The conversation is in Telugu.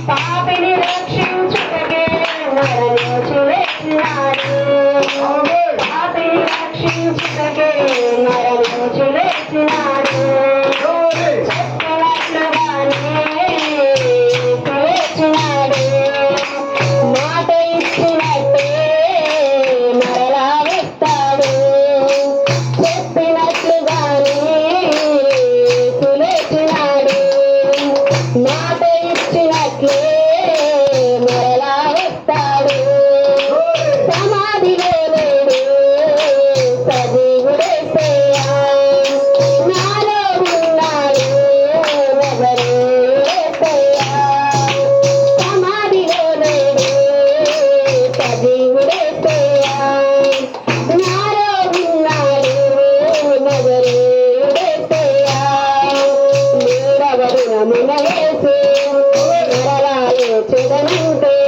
పాపిని రక్షించుటకే మరణించి వేసినాడు. పాపిని రక్షించుటకే మరణించి వేసినాడు. చెప్పినట్లుగానే వేసినాడు. మాట ఇచ్చినట్టే మరలా వేస్తాడు. చెప్పినట్లుగానే వేసినాడు. మాట ఇచ్చినట్లే మరలా వస్తాడు. సమాధిలో లేడు సజీవుడేసయ్యా. నాలో ఉన్నాడు నజరేయుడేసయ్యా. సమాధిలో లేడు సజీవుడేసయ్యా. నాలో ఉన్నాడు నజరేయుడేసయ్యా. నీడవరుణమున వేసి చెదనంటే